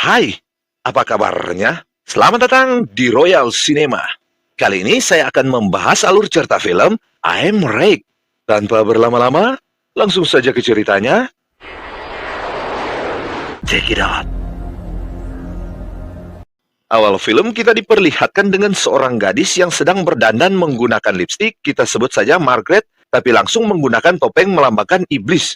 Hai, apa kabarnya? Selamat datang di Royal Cinema. Kali ini saya akan membahas alur cerita film I'm Rake. Tanpa berlama-lama, langsung saja ke ceritanya. Check it out. Awal film kita diperlihatkan dengan seorang gadis yang sedang berdandan menggunakan lipstik, kita sebut saja Margaret, tapi langsung menggunakan topeng melambangkan iblis.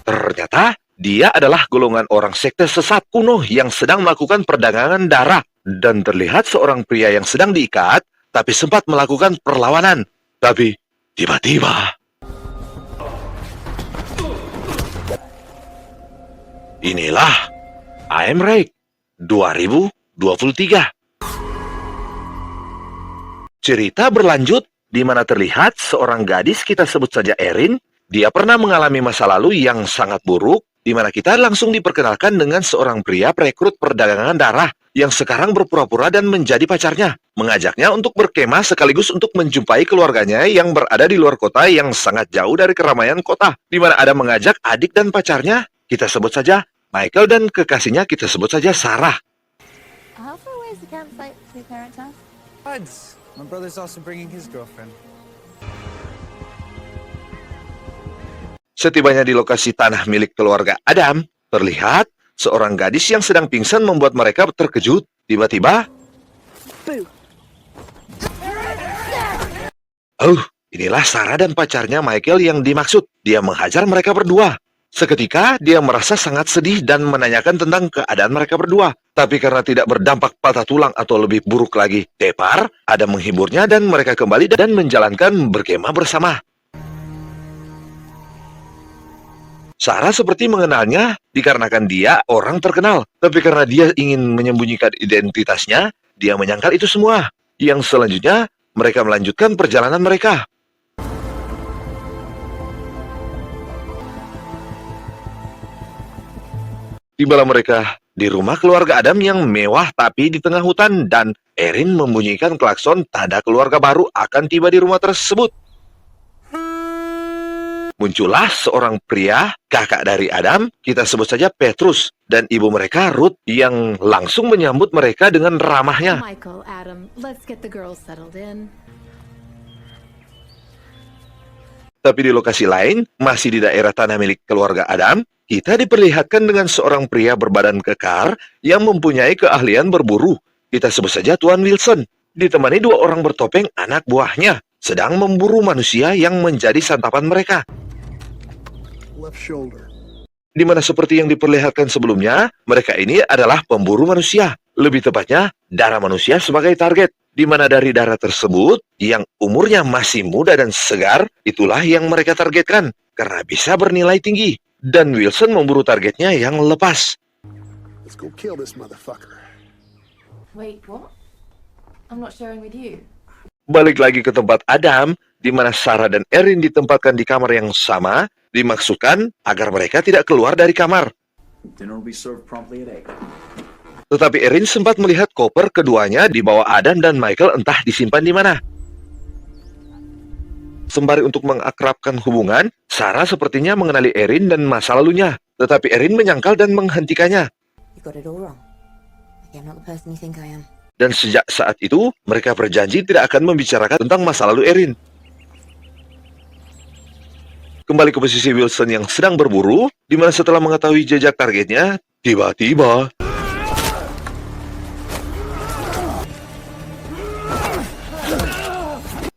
Ternyata, dia adalah golongan orang sekte sesat kuno yang sedang melakukan perdagangan darah. Dan terlihat seorang pria yang sedang diikat, tapi sempat melakukan perlawanan. Tapi, tiba-tiba... Inilah I'm Rake 2023. Cerita berlanjut, di mana terlihat seorang gadis kita sebut saja Erin. Dia pernah mengalami masa lalu yang sangat buruk, di mana kita langsung diperkenalkan dengan seorang pria perekrut perdagangan darah yang sekarang berpura-pura dan menjadi pacarnya. Mengajaknya untuk berkemah sekaligus untuk menjumpai keluarganya yang berada di luar kota yang sangat jauh dari keramaian kota. Di mana Adam mengajak adik dan pacarnya, kita sebut saja Michael, dan kekasihnya kita sebut saja Sarah. How far away is the campsite to your parents' house? Buds. My brother's also bringing his girlfriend. Setibanya di lokasi tanah milik keluarga Adam, terlihat seorang gadis yang sedang pingsan membuat mereka terkejut. Tiba-tiba, inilah Sarah dan pacarnya Michael yang dimaksud. Dia menghajar mereka berdua. Seketika, dia merasa sangat sedih dan menanyakan tentang keadaan mereka berdua. Tapi karena tidak berdampak patah tulang atau lebih buruk lagi, tepar, Adam menghiburnya dan mereka kembali dan menjalankan berkemah bersama. Sarah seperti mengenalnya dikarenakan dia orang terkenal. Tapi karena dia ingin menyembunyikan identitasnya, dia menyangkal itu semua. Yang selanjutnya, mereka melanjutkan perjalanan mereka. Tibalah mereka di rumah keluarga Adam yang mewah tapi di tengah hutan, dan Erin membunyikan klakson tanda keluarga baru akan tiba di rumah tersebut. Muncullah seorang pria, kakak dari Adam, kita sebut saja Petrus, dan ibu mereka Ruth yang langsung menyambut mereka dengan ramahnya. Michael, Adam, let's get the girls settled in. Tapi di lokasi lain, masih di daerah tanah milik keluarga Adam, kita diperlihatkan dengan seorang pria berbadan kekar yang mempunyai keahlian berburu. Kita sebut saja Tuan Wilson, ditemani dua orang bertopeng anak buahnya, sedang memburu manusia yang menjadi santapan mereka. Di mana seperti yang diperlihatkan sebelumnya, mereka ini adalah pemburu manusia. Lebih tepatnya, darah manusia sebagai target. Di mana dari darah tersebut, yang umurnya masih muda dan segar, itulah yang mereka targetkan, karena bisa bernilai tinggi. Dan Wilson memburu targetnya yang lepas. Let's go kill this motherfucker. Wait, what? I'm not sharing with you. Balik lagi ke tempat Adam, di mana Sarah dan Erin ditempatkan di kamar yang sama, dimaksudkan agar mereka tidak keluar dari kamar. Dinner will be served promptly at 8. Tetapi Erin sempat melihat koper keduanya di bawah Adam dan Michael entah disimpan di mana. Sembari untuk mengakrabkan hubungan, Sarah sepertinya mengenali Erin dan masa lalunya. Tetapi Erin menyangkal dan menghentikannya. You got it all wrong. Okay, I'm not the person you think I am. Dan sejak saat itu, mereka berjanji tidak akan membicarakan tentang masa lalu Erin. Kembali ke posisi Wilson yang sedang berburu, di mana setelah mengetahui jejak targetnya, tiba-tiba...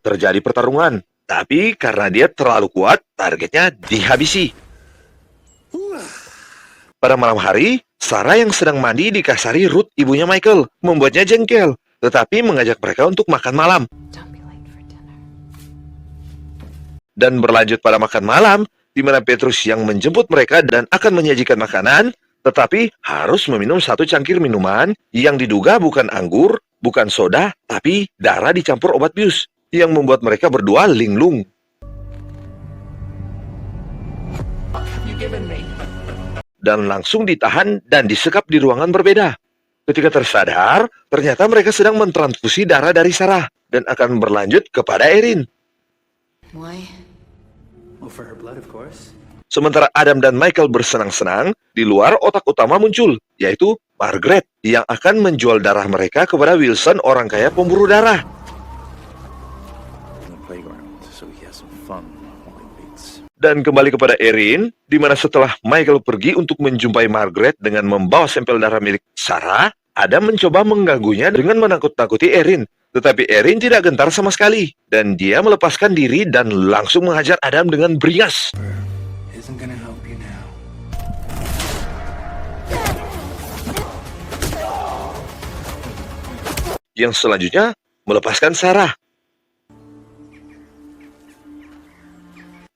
terjadi pertarungan. Tapi karena dia terlalu kuat, targetnya dihabisi. Pada malam hari, Sarah yang sedang mandi dikasari Ruth, ibunya Michael, membuatnya jengkel, tetapi mengajak mereka untuk makan malam. Don't be late for dinner. Dan berlanjut pada makan malam, di mana Petrus yang menjemput mereka dan akan menyajikan makanan, tetapi harus meminum satu cangkir minuman yang diduga bukan anggur, bukan soda, tapi darah dicampur obat bius, yang membuat mereka berdua linglung. Dan langsung ditahan dan disekap di ruangan berbeda. Ketika tersadar, ternyata mereka sedang mentransfusi darah dari Sarah dan akan berlanjut kepada Erin. Why? Well, for her blood, of course. Sementara Adam dan Michael bersenang-senang, di luar otak utama muncul, yaitu Margaret, yang akan menjual darah mereka kepada Wilson, orang kaya pemburu darah. In the playground, so he has some fun while he waits. Dan kembali kepada Erin, di mana setelah Michael pergi untuk menjumpai Margaret dengan membawa sampel darah milik Sarah, Adam mencoba mengganggunya dengan menakut-nakuti Erin. Tetapi Erin tidak gentar sama sekali, dan dia melepaskan diri dan langsung menghajar Adam dengan beringas. Isn't gonna help you now. Yang selanjutnya, melepaskan Sarah.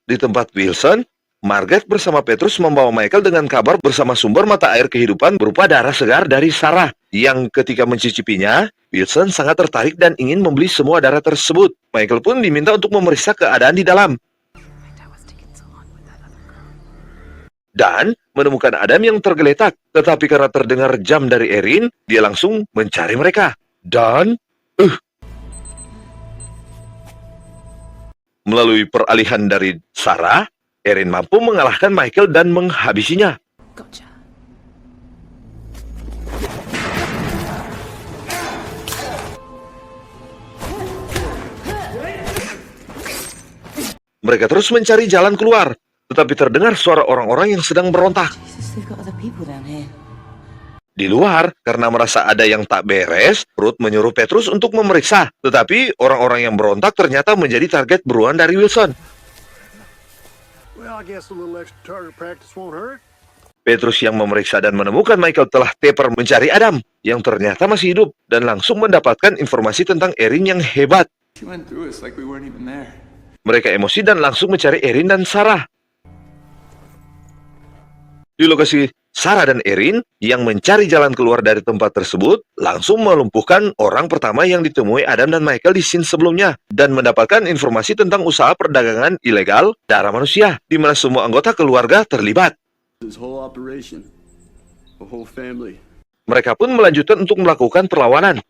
Di tempat Wilson, Margaret bersama Petrus membawa Michael dengan kabar bersama sumber mata air kehidupan berupa darah segar dari Sarah, yang ketika mencicipinya, Wilson sangat tertarik dan ingin membeli semua darah tersebut. Michael pun diminta untuk memeriksa keadaan di dalam. Dan menemukan Adam yang tergeletak, tetapi karena terdengar jam dari Erin, dia langsung mencari mereka. Dan, melalui peralihan dari Sarah, Erin mampu mengalahkan Michael dan menghabisinya. Gotcha. Mereka terus mencari jalan keluar, tetapi terdengar suara orang-orang yang sedang berontak. Jesus, they've got other people down here. Di luar, karena merasa ada yang tak beres, Ruth menyuruh Petrus untuk memeriksa. Tetapi orang-orang yang berontak ternyata menjadi target buruan dari Wilson. Well, I guess a little extra target practice won't hurt. Petrus yang memeriksa dan menemukan Michael telah teper mencari Adam, yang ternyata masih hidup, dan langsung mendapatkan informasi tentang Erin yang hebat. She went through us like we weren't even there. Mereka emosi dan langsung mencari Erin dan Sarah. Di lokasi, Sarah dan Erin yang mencari jalan keluar dari tempat tersebut langsung melumpuhkan orang pertama yang ditemui Adam dan Michael di scene sebelumnya dan mendapatkan informasi tentang usaha perdagangan ilegal darah manusia, di mana semua anggota keluarga terlibat. This whole operation, the whole family. Mereka pun melanjutkan untuk melakukan perlawanan.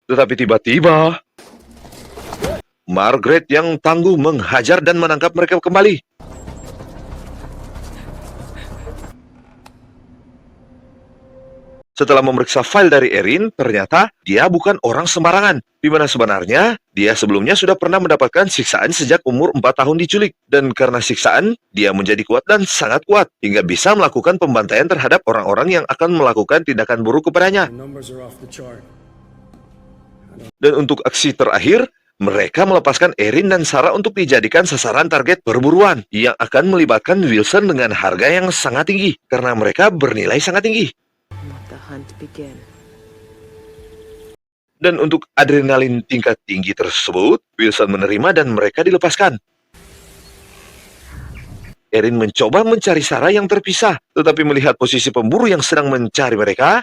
Tetapi tiba-tiba, Margaret yang tangguh menghajar dan menangkap mereka kembali. Setelah memeriksa file dari Erin, ternyata dia bukan orang sembarangan, di mana sebenarnya dia sebelumnya sudah pernah mendapatkan siksaan sejak umur 4 tahun diculik. Dan karena siksaan, dia menjadi kuat dan sangat kuat, hingga bisa melakukan pembantaian terhadap orang-orang yang akan melakukan tindakan buruk kepadanya. Numbers are off the chart. Dan untuk aksi terakhir, mereka melepaskan Erin dan Sarah untuk dijadikan sasaran target perburuan yang akan melibatkan Wilson dengan harga yang sangat tinggi, karena mereka bernilai sangat tinggi. Let the hunt begin. Dan untuk adrenalin tingkat tinggi tersebut, Wilson menerima dan mereka dilepaskan. Erin mencoba mencari Sarah yang terpisah, tetapi melihat posisi pemburu yang sedang mencari mereka.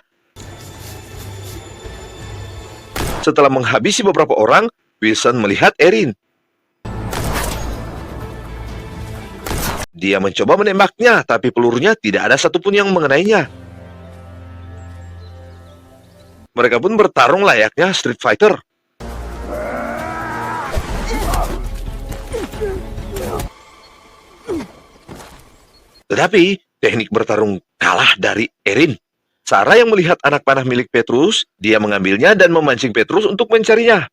Setelah menghabisi beberapa orang, Wilson melihat Erin. Dia mencoba menembaknya, tapi pelurunya tidak ada satupun yang mengenainya. Mereka pun bertarung layaknya Street Fighter. Tetapi, teknik bertarung kalah dari Erin. Sarah yang melihat anak panah milik Petrus, dia mengambilnya dan memancing Petrus untuk mencarinya.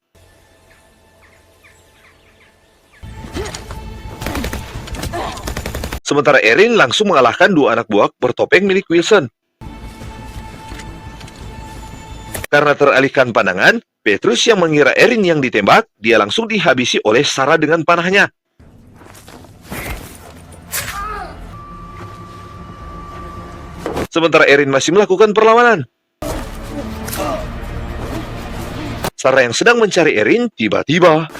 Sementara Erin langsung mengalahkan 2 anak buah bertopeng milik Wilson. Karena teralihkan pandangan, Petrus yang mengira Erin yang ditembak, dia langsung dihabisi oleh Sarah dengan panahnya. Sementara Erin masih melakukan perlawanan. Sarah yang sedang mencari Erin, tiba-tiba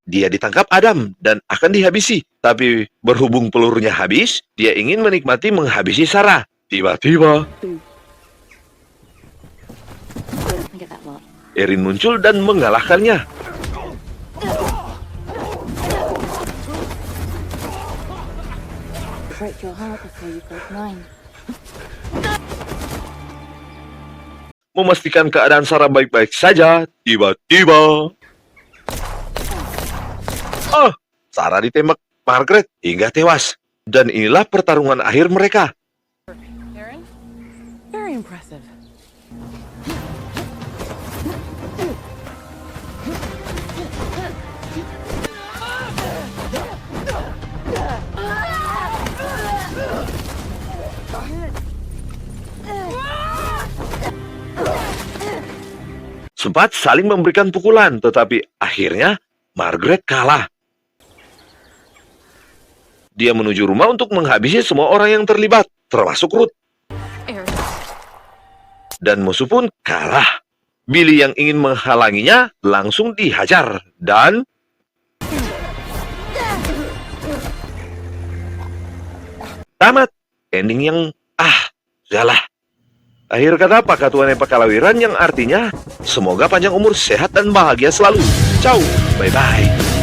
dia ditangkap Adam dan akan dihabisi. Tapi berhubung pelurunya habis, dia ingin menikmati menghabisi Sarah. Tiba-tiba I get that lot. Erin muncul dan mengalahkannya. Break your heart before you break mine. Memastikan keadaan Sarah baik-baik saja, tiba-tiba Sarah ditembak Margaret hingga tewas. Dan inilah pertarungan akhir mereka. Aaron? Very impressive. Sempat saling memberikan pukulan, tetapi akhirnya Margaret kalah. Dia menuju rumah untuk menghabisi semua orang yang terlibat, termasuk Ruth. Aaron. Dan musuh pun kalah. Billy yang ingin menghalanginya langsung dihajar. Dan tamat. Ending yang salah. Akhir kata Pakatuan Pakalawiran yang artinya semoga panjang umur, sehat dan bahagia selalu. Ciao, bye-bye.